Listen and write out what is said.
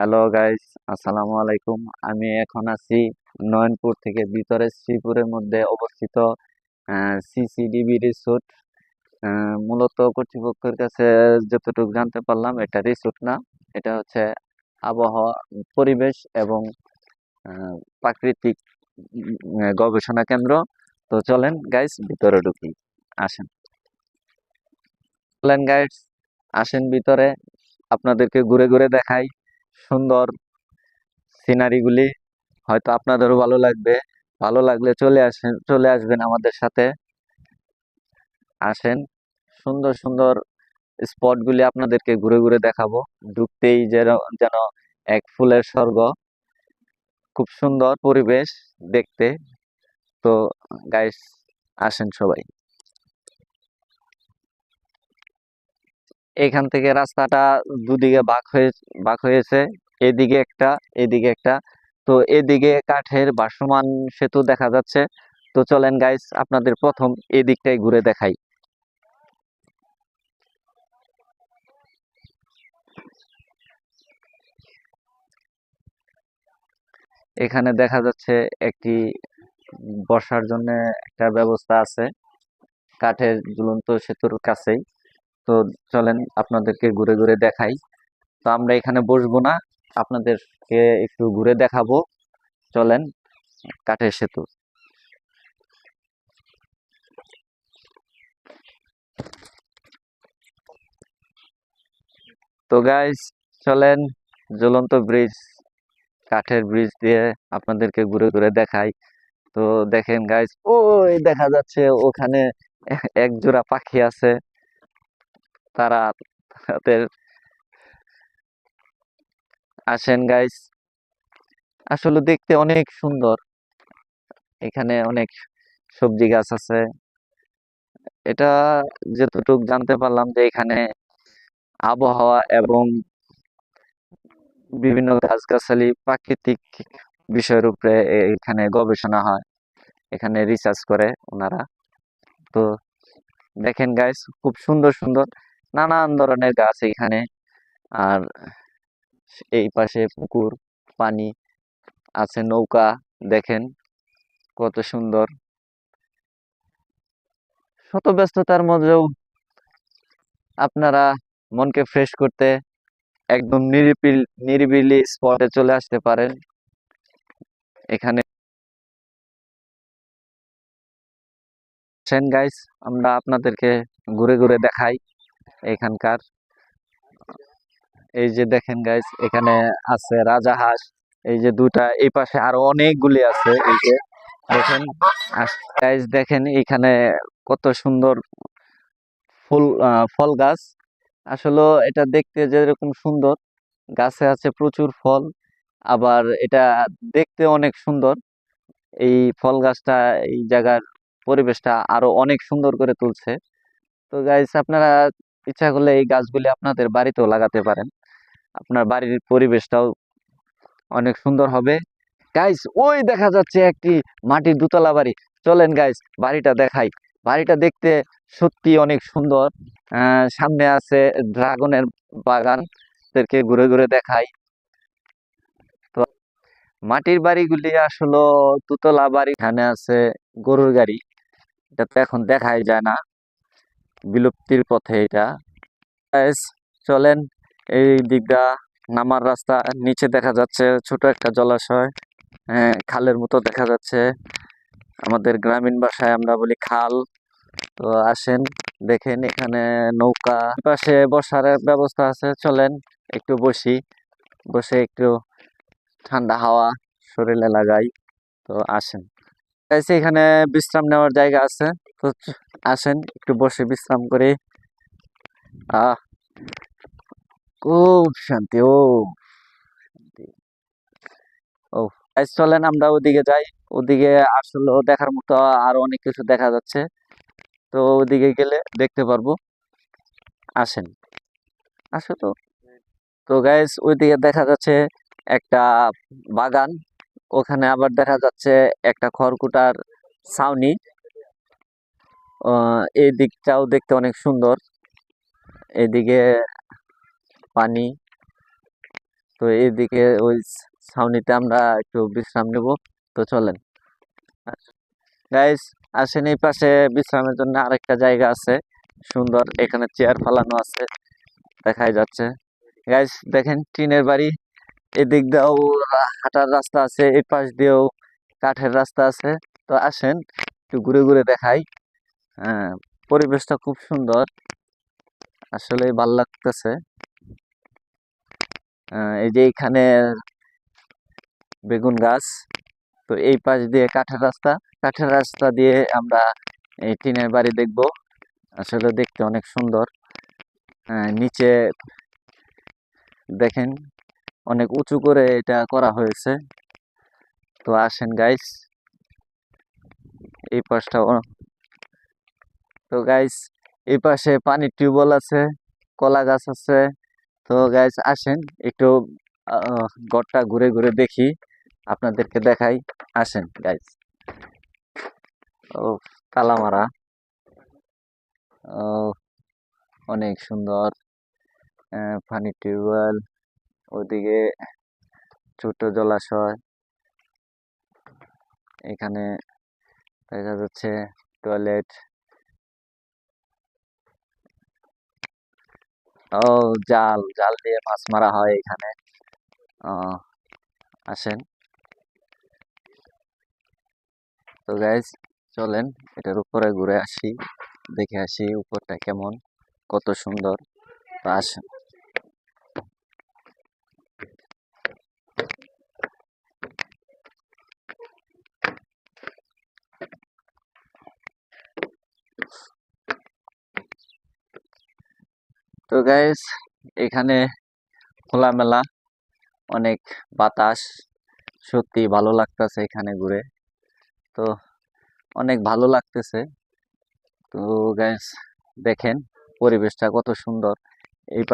Hello guys, আসসালামু আলাইকুম। আমি এখন আছি নয়নপুর থেকে ভিতরে শ্রীপুরের মধ্যে অবস্থিত সিসিডিবি রিসোর্ট। মূলত কর্তৃপক্ষের কাছে যতটুকু জানতে পারলাম, এটা রিসোর্ট না, এটা হচ্ছে আবহাওয়া, পরিবেশ এবং আহ, প্রাকৃতিক গবেষণা কেন্দ্র। তো চলেন গাইস ভিতরে ঢুকি, আসেন। চলেন গাইস, আসেন ভিতরে, আপনাদেরকে ঘুরে ঘুরে দেখাই সুন্দর সিনারি গুলি। হয়তো আপনাদেরও ভালো লাগবে। ভালো লাগলে চলে আসবেন আমাদের সাথে। আসেন, সুন্দর সুন্দর স্পট গুলি আপনাদেরকে ঘুরে ঘুরে দেখাবো। ঢুকতেই যেন যেন এক ফুলের স্বর্গ। খুব সুন্দর পরিবেশ দেখতে। তো গাইস, আসেন সবাই। এখান থেকে রাস্তাটা দুদিকে বাঁক হয়েছে। এদিকে একটা, এদিকে একটা। তো এদিকে কাঠের ভাসমান সেতু দেখা যাচ্ছে। তো চলেন গাইস, আপনাদের প্রথম এদিকটাই ঘুরে দেখাই। এখানে দেখা যাচ্ছে একটি বসার জন্য একটা ব্যবস্থা আছে কাঠের ঝুলন্ত সেতুর কাছেই। তো চলেন আপনাদেরকে ঘুরে ঘুরে দেখাই। তো আমরা এখানে বসবো না, আপনাদেরকে একটু ঘুরে দেখাবো। চলেন, কাঠের সেতু। তো গাইস, চলেন ঝুলন্ত ব্রিজ, কাঠের ব্রিজ দিয়ে আপনাদেরকে ঘুরে ঘুরে দেখাই। তো দেখেন গাইস, ওই দেখা যাচ্ছে ওখানে এক জোড়া পাখি আছে। তারা তাদের, আসেন গাইস, আসলে দেখতে অনেক সুন্দর। এখানে অনেক সবজি গাছ আছে। এটা যতটুকু জানতে পারলাম যে এখানে আবহাওয়া এবং বিভিন্ন গাছগাছালি, প্রাকৃতিক বিষয়ের উপরে এখানে গবেষণা হয়, এখানে রিসার্চ করে ওনারা। তো দেখেন গাইস, খুব সুন্দর সুন্দর নানান ধরনের গাছ এখানে। আর এই পাশে পুকুর, পানি আছে, নৌকা, দেখেন কত সুন্দর। শত ব্যস্ততার মধ্যেও আপনারা মনকে ফ্রেশ করতে একদম নিরিবিলি স্পটে চলে আসতে পারেন। এখানে গাইস, আমরা আপনাদেরকে ঘুরে ঘুরে দেখাই এখানকার। এই যে দেখেন গাইস, এখানে আছে রাজাহাঁস। এই যে দুটা, এই পাশে আরো অনেকগুলি আছে, এই যে দেখেন। গাইস দেখেন এখানে কত সুন্দর ফল গাছ। আসলে এটা দেখতে যেরকম সুন্দর, গাছে আছে প্রচুর ফল। আবার এটা দেখতে অনেক সুন্দর। এই ফল গাছটা এই জায়গার পরিবেশটা আরো অনেক সুন্দর করে তুলছে। তো গাইস, আপনারা ইচ্ছা করলে এই গাছগুলি আপনাদের বাড়িতেও লাগাতে পারেন। আপনার বাড়ির পরিবেশটাও অনেক সুন্দর হবে। গাইস, ওই দেখা যাচ্ছে একটি মাটির দোতলা বাড়ি। চলেন গাইস, বাড়িটা দেখাই। বাড়িটা দেখতে সত্যি অনেক সুন্দর। সামনে আছে ড্রাগনের বাগান, এদেরকে ঘুরে ঘুরে দেখাই। তো মাটির বাড়িগুলি আসলে দোতলা বাড়ি। এখানে আছে গরুর গাড়ি, এটা তো এখন দেখাই যায় না, বিলুপ্তির পথে এটা। গাইস, চলেন এই দিকটা, নামার রাস্তা। নিচে দেখা যাচ্ছে ছোট একটা জলাশয়, খালের মতো দেখা যাচ্ছে। আমাদের গ্রামীণ ভাষায় আমরা বলি খাল। তো আসেন, দেখেন এখানে নৌকা, পাশে বসার ব্যবস্থা আছে। চলেন একটু বসি, বসে একটু ঠান্ডা হাওয়া শরীরে লাগাই। তো আসেন গাইস, এখানে বিশ্রাম নেওয়ার জায়গা আছে। তো আসেন একটু বসে বিশ্রাম করি। আহ খুব শান্তি, ও শান্তি। ও গাইস, চলেন আমরা ওদিকে যাই। ওদিকে আসলে দেখার মতো আরো অনেক কিছু দেখা যাচ্ছে। তো ওদিকে গেলে দেখতে পারবো। আসেন, আসো তো। তো গাইস, ওইদিকে দেখা যাচ্ছে একটা বাগান। ওখানে আবার দেখা যাচ্ছে একটা খড়কুটার ছাউনি। এই দিকটাও দেখতে অনেক সুন্দর। এদিকে পানি, তো এইদিকে ওই ছাউনিতে আমরা একটু বিশ্রাম নেব। তো চলেন গাইস, আসেন এই পাশে বিশ্রামের জন্য আরেকটা জায়গা আছে সুন্দর, এখানে চেয়ার ফালানো আছে দেখাই যাচ্ছে। গাইস দেখেন টিনের বাড়ি, এদিক দিয়েও হাঁটার রাস্তা আছে, এই পাশ দিয়েও কাঠের রাস্তা আছে। তো আসেন একটু ঘুরে ঘুরে দেখাই। হ্যাঁ, পরিবেশটা খুব সুন্দর, আসলে ভাল লাগতেছে। এই যে এখানে বেগুন গাছ, তো এই পাশ দিয়ে কাঠের রাস্তা, কাঠের রাস্তা দিয়ে আমরা এই টিনের বাড়ি দেখব। আসলে দেখতে অনেক সুন্দর। নিচে দেখেন অনেক উঁচু করে এটা করা হয়েছে। তো আসেন গাইস এই পাশটা। তো গাইস এই পাশে পানির টিউবওয়েল আছে, কলা গাছ আছে। তো গাইস আসেন একটু ঘরটা ঘুরে ঘুরে দেখি, আপনাদেরকে দেখাই। আসেন গাইস। ও, তালা মারা। ও, অনেক সুন্দর। পানির টিউবওয়েল, ওদিকে ছোট জলাশয়, এখানে দেখা যাচ্ছে টয়লেট। ও, জাল জাল দিয়ে মাছ মারা হয় এখানে। আহ, আসেন। তো গাইজ চলেন এটার উপরে ঘুরে আসি, দেখে আসি উপরটা কেমন, কত সুন্দর। তো আসেন। তো গাইজ এখানে খোলামেলা, অনেক বাতাস, সত্যি ভালো লাগতেছে এখানে ঘুরে। তো অনেক ভালো লাগতেছে। তো গাইজ দেখেন পরিবেশটা কত সুন্দর। এই